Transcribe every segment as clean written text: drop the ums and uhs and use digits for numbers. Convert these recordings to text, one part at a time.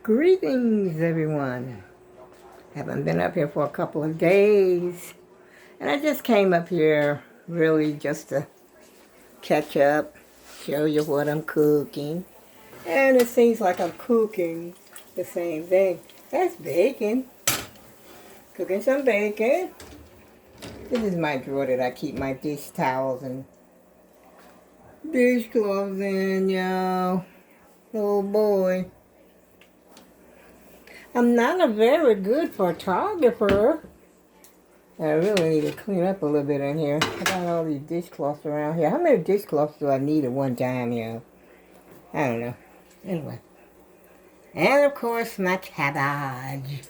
Greetings, everyone. Haven't been up here for a couple of days, and I just came up here really just to catch up, show you what I'm cooking. And it seems like I'm cooking the same thing. That's bacon. Cooking some bacon. This is my drawer that I keep my dish towels and dishcloths in, y'all. Oh boy. I'm not a very good photographer. I really need to clean up a little bit in here. I got all these dishcloths around here. How many dishcloths do I need at one time, y'all? I don't know. Anyway. And of course, my cabbage.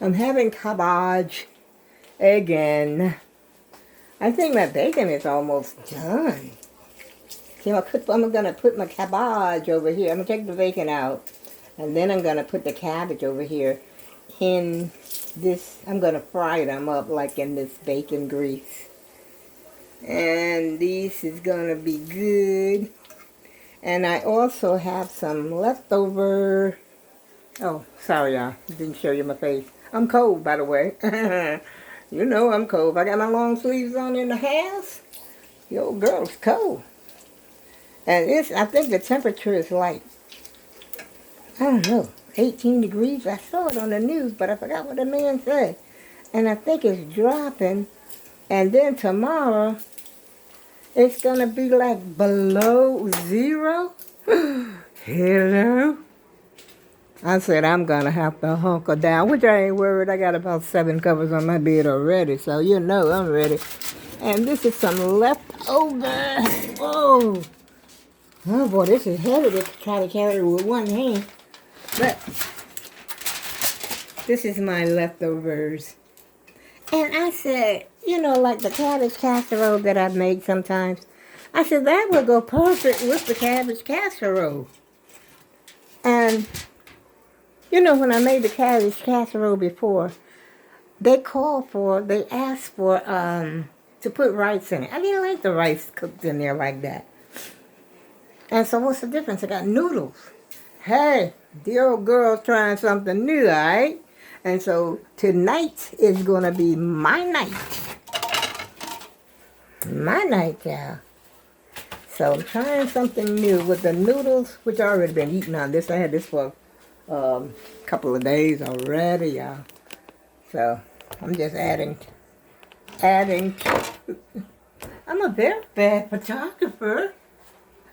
I'm having cabbage again. I think my bacon is almost done. See, I'm going to put my cabbage over here. I'm going to take the bacon out. And then I'm going to put the cabbage over here in this. I'm going to fry them up like in this bacon grease. And this is going to be good. And I also have some leftover. Oh, sorry, y'all. Didn't show you my face. I'm cold, by the way. You know I'm cold. I got my long sleeves on in the house. Your old girl's cold. And I think the temperature is like, I don't know, 18 degrees. I saw it on the news, but I forgot what the man said. And I think it's dropping. And then tomorrow, it's going to be like below zero. Hello? I said I'm going to have to hunker down, which I ain't worried. I got about 7 covers on my bed already, so you know I'm ready. And this is some leftover. Oh. Oh boy, this is heavy to try to carry it with one hand. But this is my leftovers. And I said, you know, like the cabbage casserole that I've made sometimes. I said, that would go perfect with the cabbage casserole. And, you know, when I made the cabbage casserole before, they asked for, to put rice in it. I didn't like the rice cooked in there like that. And so what's the difference? I got noodles. Hey, the old girl's trying something new, all right? And so tonight is going to be my night. My night, y'all. So I'm trying something new with the noodles, which I already been eating on this. I had this for a couple of days already, y'all. So I'm just adding. I'm a very bad photographer.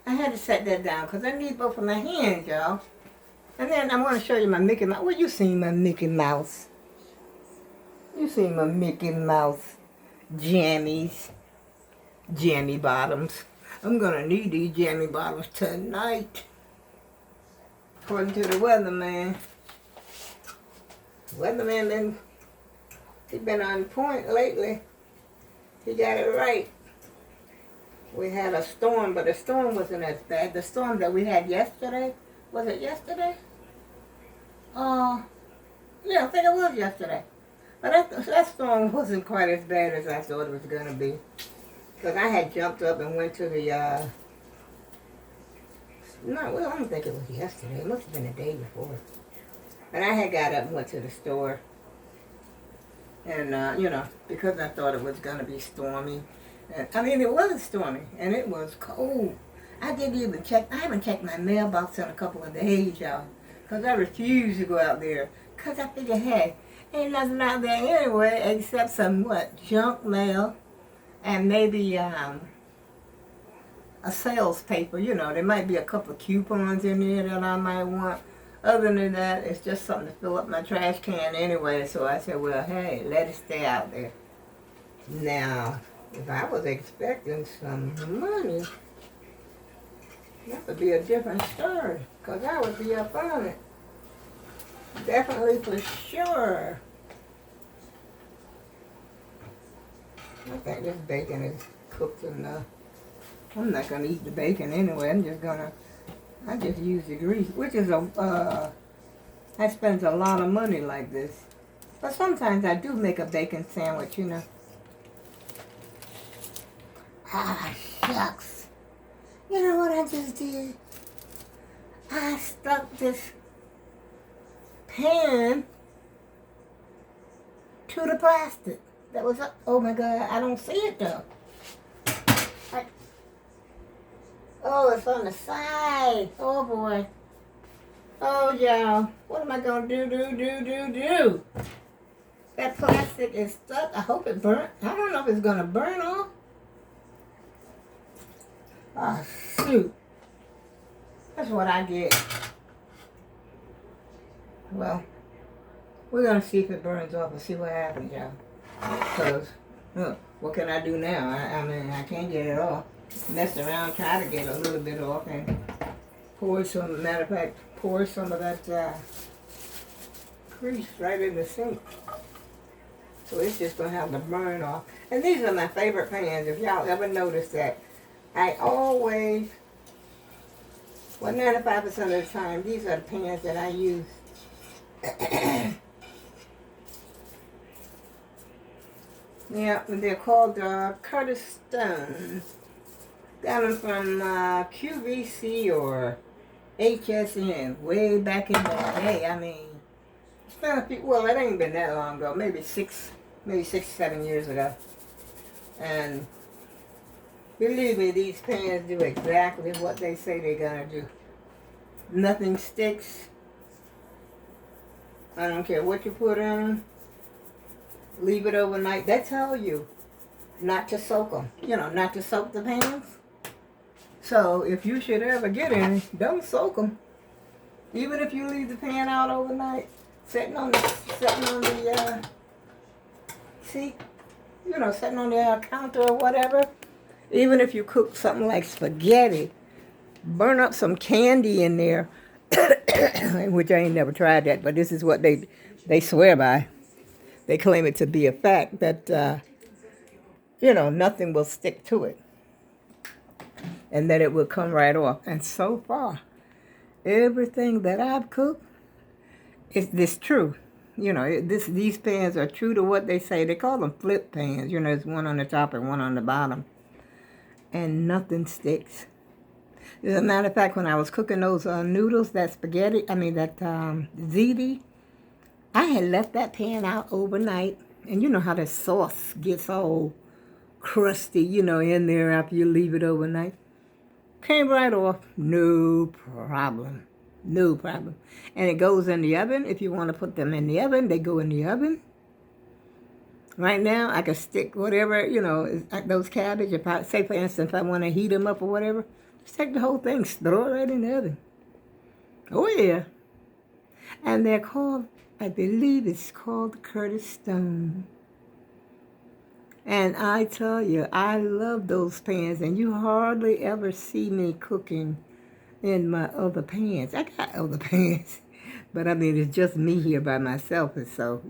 I had to set that down because I need both of my hands, y'all. And then I want to show you my Mickey Mouse. Well, you seen my Mickey Mouse. You seen my Mickey Mouse jammies. Jammy bottoms. I'm going to need these jammy bottoms tonight. According to the weatherman. He's been on point lately. He got it right. We had a storm, but the storm wasn't as bad. The storm that we had yesterday, was it yesterday? Yeah, I think it was yesterday. But that storm wasn't quite as bad as I thought it was going to be. Because I had jumped up and went to the, I don't think it was yesterday. It must have been the day before. But I had got up and went to the store. And, you know, because I thought it was going to be stormy. I mean, it was stormy, and it was cold. I haven't checked my mailbox in a couple of days, y'all, because I refuse to go out there, because I figure, hey, ain't nothing out there anyway except some, junk mail, and maybe a sales paper. You know, there might be a couple of coupons in there that I might want. Other than that, it's just something to fill up my trash can anyway, so I said, well, hey, let it stay out there. Now, if I was expecting some money, that would be a different story, because I would be up on it. Definitely for sure. I think this bacon is cooked enough. I'm not going to eat the bacon anyway. I just use the grease, which is I spend a lot of money like this. But sometimes I do make a bacon sandwich, you know. Ah, shucks. You know what I just did? I stuck this pan to the plastic. That was up. Oh my God, I don't see it though. Oh, it's on the side. Oh boy. Oh y'all, what am I gonna do? That plastic is stuck. I hope it burnt. I don't know if it's gonna burn off. Oh shoot. That's what I get. Well, we're gonna see if it burns off and see what happens, y'all. Because, what can I do now? I mean, I can't get it off. Mess around, try to get a little bit off, and pour some, matter of fact, pour some of that grease right in the sink. So it's just going to have to burn off. And these are my favorite pans. If y'all ever notice that, I always, well, 95% of the time, these are the pans that I use. Yeah, they're called Curtis Stone. Got them from QVC or HSN way back in the day. I mean, well, it ain't been that long ago. Maybe 7 years ago. And believe me, these pans do exactly what they say they're gonna do. Nothing sticks. I don't care what you put in them. Leave it overnight. They tell you not to soak them. You know, not to soak the pans. So if you should ever get any, don't soak them. Even if you leave the pan out overnight, sitting on the sitting on the counter or whatever. Even if you cook something like spaghetti, burn up some candy in there, which I ain't never tried that, but this is what they swear by. They claim it to be a fact that, nothing will stick to it. And that it will come right off. And so far, everything that I've cooked is this true. These pans are true to what they say. They call them flip pans. There's one on the top and one on the bottom. And nothing sticks. As a matter of fact, when I was cooking those noodles, that ziti, I had left that pan out overnight. And you know how the sauce gets all crusty, in there after you leave it overnight. Came right off, no problem. No problem. And it goes in the oven. If you want to put them in the oven, they go in the oven. Right now, I can stick whatever, those cabbage. If I, say for instance, if I want to heat them up or whatever, just take the whole thing, throw it right in the oven. Oh, yeah. And they're called, I believe it's called Curtis Stone. And I tell you, I love those pans, and you hardly ever see me cooking in my other pans. I got other pans, but I mean, it's just me here by myself, and so,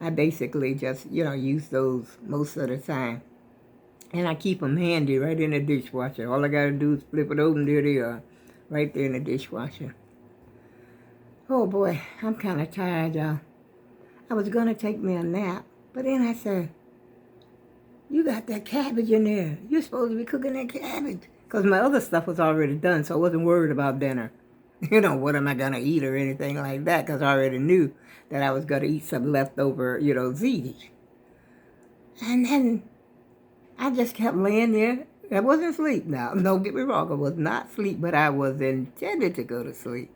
I basically just, use those most of the time. And I keep them handy right in the dishwasher. All I got to do is flip it over, and there they are, right there in the dishwasher. Oh, boy, I'm kind of tired, y'all. I was going to take me a nap, but then I said, you got that cabbage in there. You're supposed to be cooking that cabbage. Because my other stuff was already done, so I wasn't worried about dinner. What am I going to eat or anything like that, because I already knew that I was going to eat some leftover, ziti. And then I just kept laying there. I wasn't asleep now. Don't get me wrong. I was not asleep, but I was intended to go to sleep.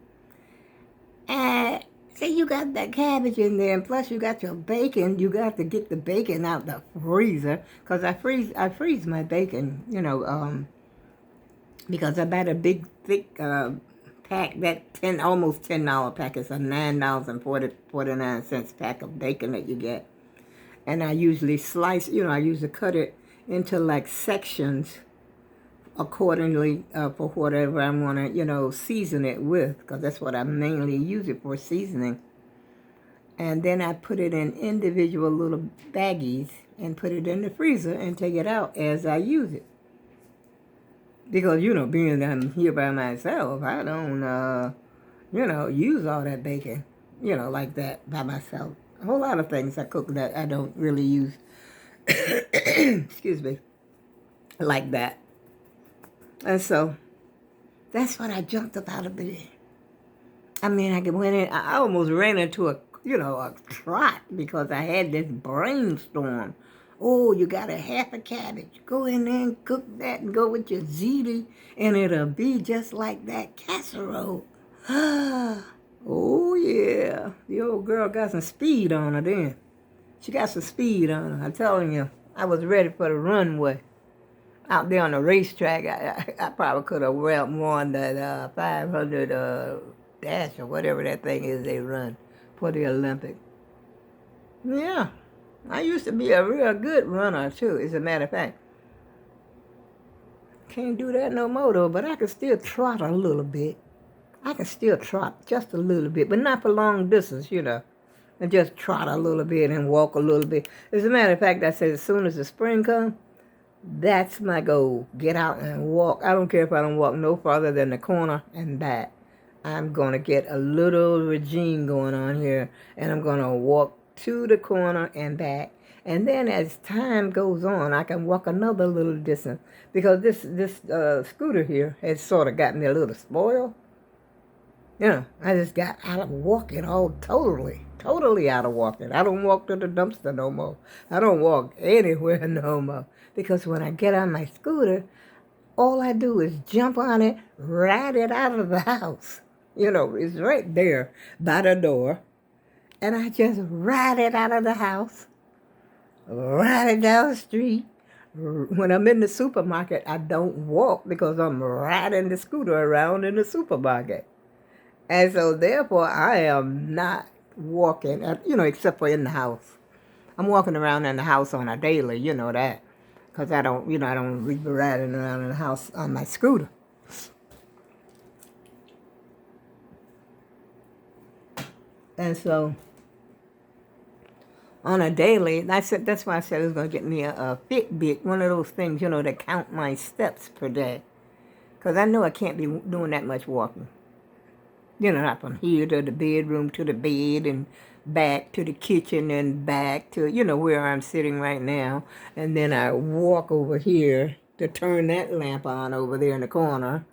And say you got that cabbage in there, and plus you got your bacon. You got to get the bacon out the freezer, because I freeze my bacon, because I bought a big, thick pack, that almost $10 pack. It's a $9.49 pack of bacon that you get. And I usually slice, I usually cut it into like sections accordingly for whatever I want to, season it with, because that's what I mainly use it for, seasoning. And then I put it in individual little baggies and put it in the freezer and take it out as I use it. Because, being that I'm here by myself, I don't, use all that bacon, like that by myself. A whole lot of things I cook that I don't really use, excuse me, like that. And so, that's when I jumped up out of bed. I mean, I almost ran into a trot because I had this brainstorm. Oh, you got a half a cabbage. Go in there and cook that and go with your ziti, and it'll be just like that casserole. Oh, yeah. The old girl got some speed on her then. She got some speed on her. I'm telling you, I was ready for the runway. Out there on the racetrack, I probably could have won that 500 dash or whatever that thing is they run for the Olympic. Yeah, I used to be a real good runner too, as a matter of fact. Can't do that no more though, but I can still trot a little bit. I can still trot just a little bit, but not for long distance, and just trot a little bit and walk a little bit. As a matter of fact, I said as soon as the spring comes, that's my goal. Get out and walk. I don't care if I don't walk no farther than the corner and back. I'm going to get a little regime going on here, and I'm going to walk to the corner and back. And then as time goes on, I can walk another little distance because this scooter here has sort of got me a little spoiled. I just got out of walking totally out of walking. I don't walk to the dumpster no more. I don't walk anywhere no more. Because when I get on my scooter, all I do is jump on it, ride it out of the house. It's right there by the door. And I just ride it out of the house, ride it down the street. When I'm in the supermarket, I don't walk because I'm riding the scooter around in the supermarket. And so therefore, I am not walking, except for in the house. I'm walking around in the house on a daily, that. Because I don't be riding around in the house on my scooter. And so, on a daily, that's why I said I was going to get me a Fitbit, one of those things, that count my steps per day. Because I know I can't be doing that much walking. Not from here to the bedroom to the bed and back to the kitchen and back to, where I'm sitting right now. And then I walk over here to turn that lamp on over there in the corner.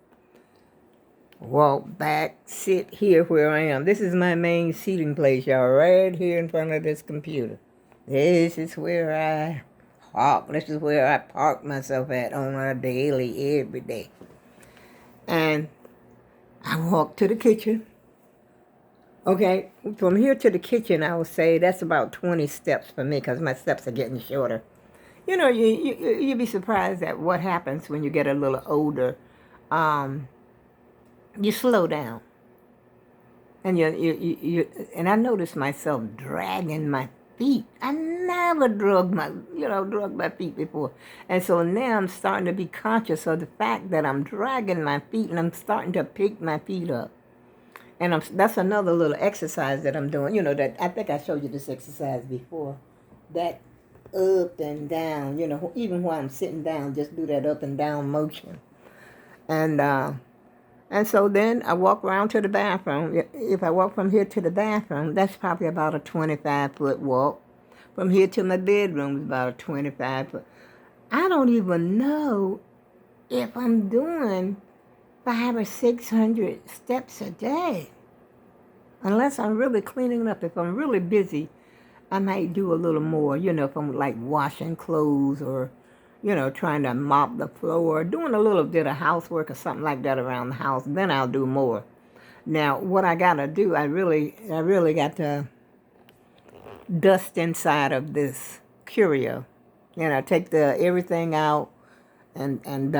Walk back, sit here where I am. This is my main seating place, y'all, right here in front of this computer. This is where I park. This is where I park myself at on a daily, every day. And I walk to the kitchen. Okay, from here to the kitchen, I would say that's about 20 steps for me because my steps are getting shorter. You'd be surprised at what happens when you get a little older. You slow down. And and I noticed myself dragging my feet. I never drug my feet before. And so now I'm starting to be conscious of the fact that I'm dragging my feet and I'm starting to pick my feet up. And that's another little exercise that I'm doing. That I think I showed you this exercise before. That up and down, even while I'm sitting down, just do that up and down motion. And so then I walk around to the bathroom. If I walk from here to the bathroom, that's probably about a 25-foot walk. From here to my bedroom is about a 25-foot. I don't even know if I'm doing 500 or 600 steps a day. Unless I'm really cleaning up. If I'm really busy, I might do a little more, if I'm like washing clothes or, trying to mop the floor, doing a little bit of housework or something like that around the house, then I'll do more. Now, what I got to do, I really got to dust inside of this Curio. Take everything out and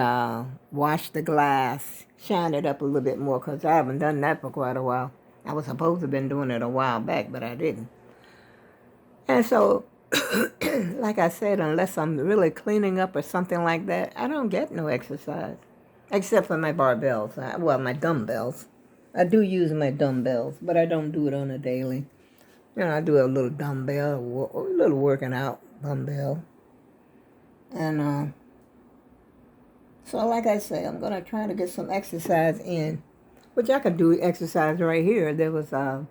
wash the glass, shine it up a little bit more because I haven't done that for quite a while. I was supposed to have been doing it a while back, but I didn't. And so, like I said, unless I'm really cleaning up or something like that, I don't get no exercise. Except for my barbells. My dumbbells. I do use my dumbbells, but I don't do it on a daily. I do a little dumbbell, a little working out dumbbell. And so like I say, I'm going to try to get some exercise in, which I could do exercise right here. There was a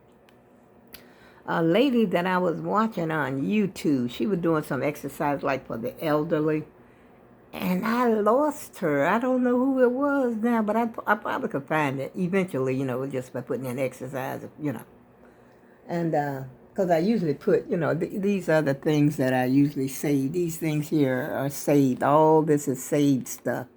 lady that I was watching on YouTube. She was doing some exercise like for the elderly. And I lost her. I don't know who it was now, but I probably could find it eventually, just by putting in exercise. And because I usually put, these are the things that I usually save. These things here are saved. All this is saved stuff.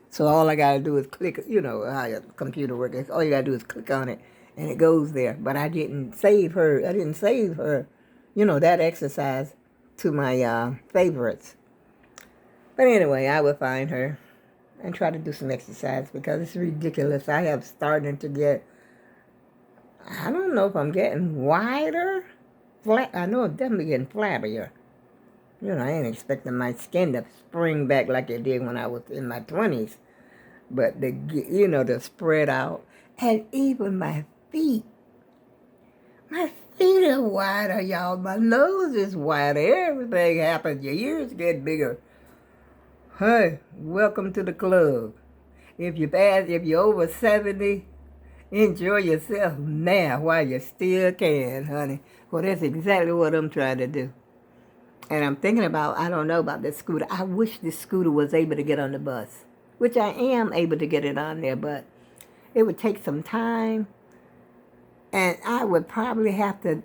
So all I got to do is click, how your computer works. All you got to do is click on it and it goes there. But I didn't save her. I didn't save her, that exercise to my favorites. But anyway, I will find her and try to do some exercise because it's ridiculous. I have started to get, I don't know if I'm getting wider. Flat. I know I'm definitely getting flabbier. I ain't expecting my skin to spring back like it did when I was in my 20s. But to spread out. And even my feet. My feet are wider, y'all. My nose is wider. Everything happens. Your ears get bigger. Hey, welcome to the club. If you're over 70, enjoy yourself now while you still can, honey. Well, that's exactly what I'm trying to do. And I'm thinking about, I don't know about this scooter. I wish this scooter was able to get on the bus, which I am able to get it on there, but it would take some time. And I would probably have to,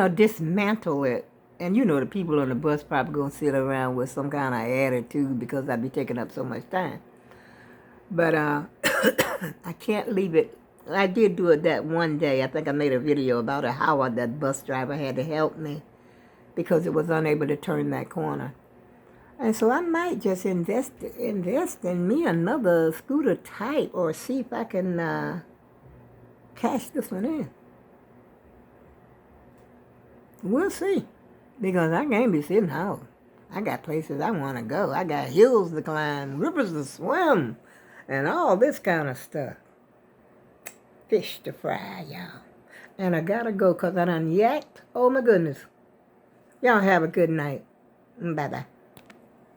dismantle it. And the people on the bus probably going to sit around with some kind of attitude because I'd be taking up so much time. But I can't leave it. I did do it that one day. I think I made a video about it, how that bus driver had to help me because it was unable to turn that corner. And so I might just invest in me another scooter type or see if I can cash this one in. We'll see. Because I can't be sitting out. I got places I want to go. I got hills to climb, rivers to swim, and all this kind of stuff. Fish to fry, y'all. And I gotta go because I done yacked. Oh my goodness. Y'all have a good night. Bye-bye.